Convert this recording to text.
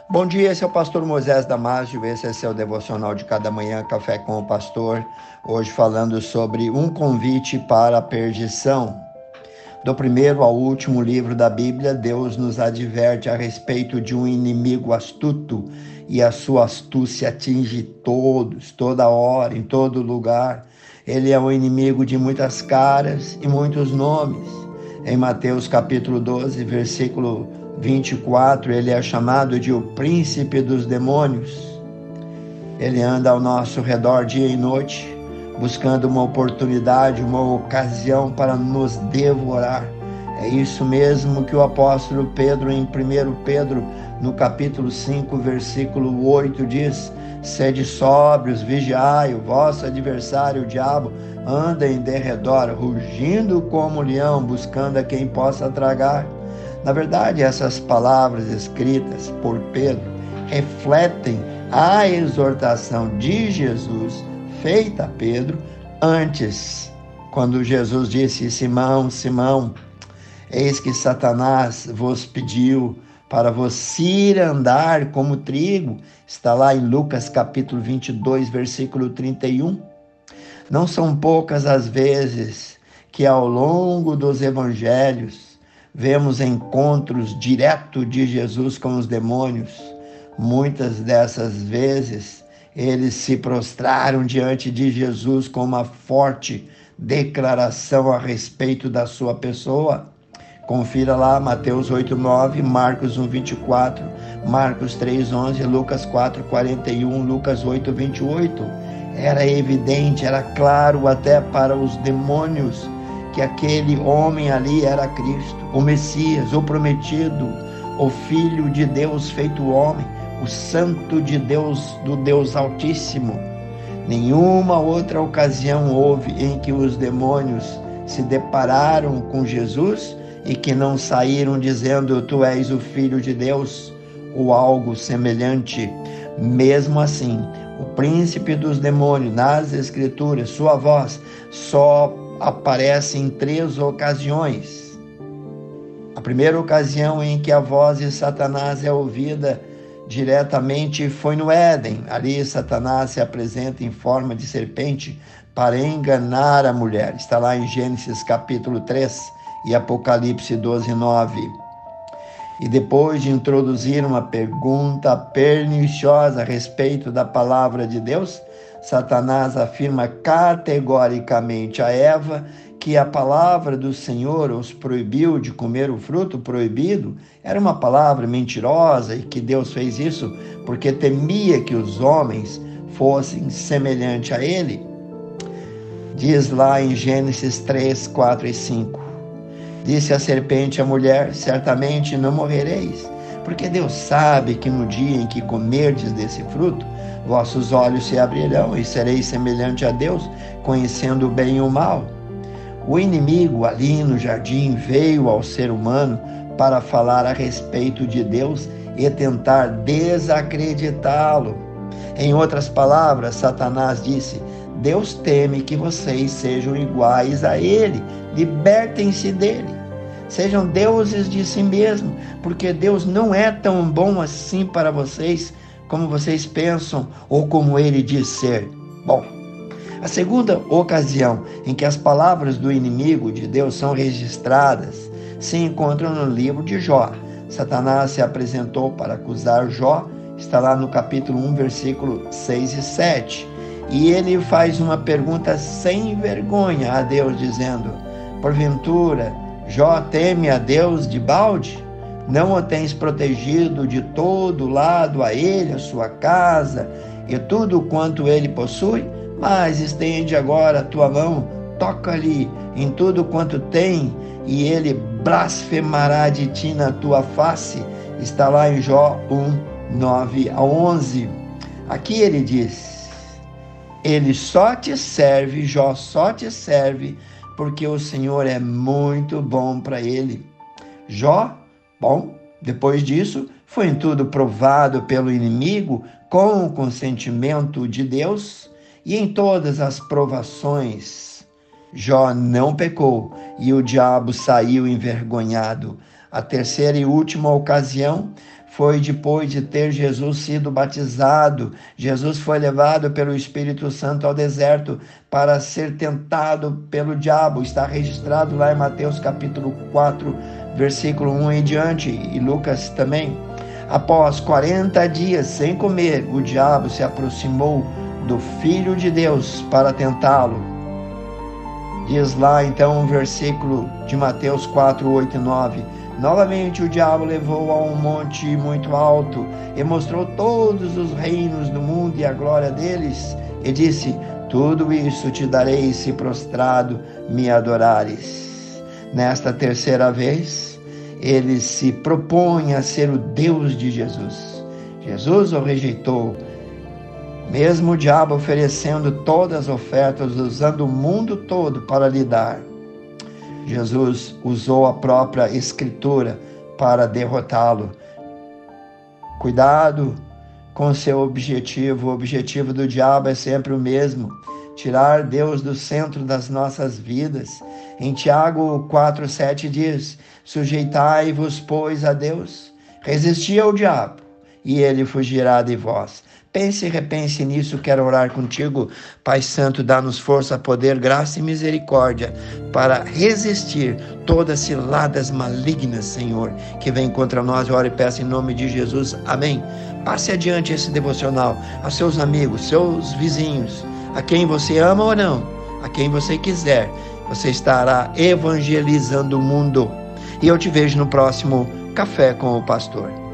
Bom dia, esse é o pastor Moisés Damásio, esse é seu devocional de cada manhã, Café com o Pastor, hoje falando sobre um convite para a perdição. Do primeiro ao último livro da Bíblia, Deus nos adverte a respeito de um inimigo astuto e a sua astúcia atinge todos, toda hora, em todo lugar. Ele é um inimigo de muitas caras e muitos nomes. Em Mateus capítulo 12, versículo 24, ele é chamado de o príncipe dos demônios. Ele anda ao nosso redor dia e noite, buscando uma oportunidade, uma ocasião para nos devorar. É isso mesmo que o apóstolo Pedro, em 1 Pedro, no capítulo 5, versículo 8, diz: sede sóbrios, vigiai, o vosso adversário, o diabo, anda em derredor, rugindo como leão, buscando a quem possa tragar. Na verdade, essas palavras escritas por Pedro refletem a exortação de Jesus feita a Pedro antes, quando Jesus disse: Simão, Simão, eis que Satanás vos pediu para vos ir andar como trigo. Está lá em Lucas capítulo 22, versículo 31. Não são poucas as vezes que ao longo dos evangelhos vemos encontros diretos de Jesus com os demônios. Muitas dessas vezes eles se prostraram diante de Jesus com uma forte declaração a respeito da sua pessoa. Confira lá Mateus 8:9, Marcos 1:24, Marcos 3:11, Lucas 4:41, Lucas 8:28. Era evidente, era claro até para os demônios que aquele homem ali era Cristo, o Messias, o prometido, o Filho de Deus feito homem, o Santo de Deus, do Deus Altíssimo. Nenhuma outra ocasião houve em que os demônios se depararam com Jesus e que não saíram dizendo: tu és o Filho de Deus, ou algo semelhante. Mesmo assim, o príncipe dos demônios, nas Escrituras, sua voz só aparece em 3 ocasiões. A primeira ocasião em que a voz de Satanás é ouvida diretamente foi no Éden. Ali Satanás se apresenta em forma de serpente para enganar a mulher. Está lá em Gênesis capítulo 3 e Apocalipse 12:9. E depois de introduzir uma pergunta perniciosa a respeito da palavra de Deus, Satanás afirma categoricamente a Eva que a palavra do Senhor os proibiu de comer o fruto proibido. Era uma palavra mentirosa e que Deus fez isso porque temia que os homens fossem semelhantes a ele. Diz lá em Gênesis 3, 4 e 5. Disse a serpente à mulher: certamente não morrereis, porque Deus sabe que no dia em que comerdes desse fruto, vossos olhos se abrirão e sereis semelhante a Deus, conhecendo o bem e o mal. O inimigo ali no jardim veio ao ser humano para falar a respeito de Deus e tentar desacreditá-lo. Em outras palavras, Satanás disse: Deus teme que vocês sejam iguais a Ele, libertem-se dele. Sejam deuses de si mesmo, porque Deus não é tão bom assim para vocês como vocês pensam ou como Ele diz ser. Bom, a segunda ocasião em que as palavras do inimigo de Deus são registradas se encontram no livro de Jó. Satanás se apresentou para acusar Jó, está lá no capítulo 1, versículo 6 e 7. E ele faz uma pergunta sem vergonha a Deus, dizendo: porventura, Jó teme a Deus de balde? Não o tens protegido de todo lado a ele, a sua casa e tudo quanto ele possui? Mas estende agora a tua mão, toca-lhe em tudo quanto tem, e ele blasfemará de ti na tua face. Está lá em Jó 1, 9 a 11. Aqui ele diz: ele só te serve, Jó só te serve, porque o Senhor é muito bom para ele. Jó, bom, depois disso, foi em tudo provado pelo inimigo com o consentimento de Deus, e em todas as provações Jó não pecou e o diabo saiu envergonhado. A terceira e última ocasião foi depois de ter Jesus sido batizado. Jesus foi levado pelo Espírito Santo ao deserto para ser tentado pelo diabo. Está registrado lá em Mateus capítulo 4, versículo 1 em diante, e Lucas também. Após 40 dias sem comer, o diabo se aproximou do Filho de Deus para tentá-lo. Diz lá então o versículo de Mateus 4, 8 e 9. Novamente o diabo levou a um monte muito alto e mostrou todos os reinos do mundo e a glória deles, e disse: tudo isso te darei se prostrado me adorares. Nesta terceira vez, ele se propõe a ser o Deus de Jesus. Jesus o rejeitou, mesmo o diabo oferecendo todas as ofertas, usando o mundo todo para lhe dar. Jesus usou a própria Escritura para derrotá-lo. Cuidado com seu objetivo. O objetivo do diabo é sempre o mesmo: tirar Deus do centro das nossas vidas. Em Tiago 4,7 diz: sujeitai-vos, pois, a Deus, resisti ao diabo, e ele fugirá de vós. Pense e repense nisso. Quero orar contigo. Pai Santo, dá-nos força, poder, graça e misericórdia para resistir todas as ciladas malignas, Senhor, que vem contra nós. Eu oro e peço em nome de Jesus. Amém. Passe adiante esse devocional a seus amigos, seus vizinhos, a quem você ama ou não, a quem você quiser. Você estará evangelizando o mundo. E eu te vejo no próximo Café com o Pastor.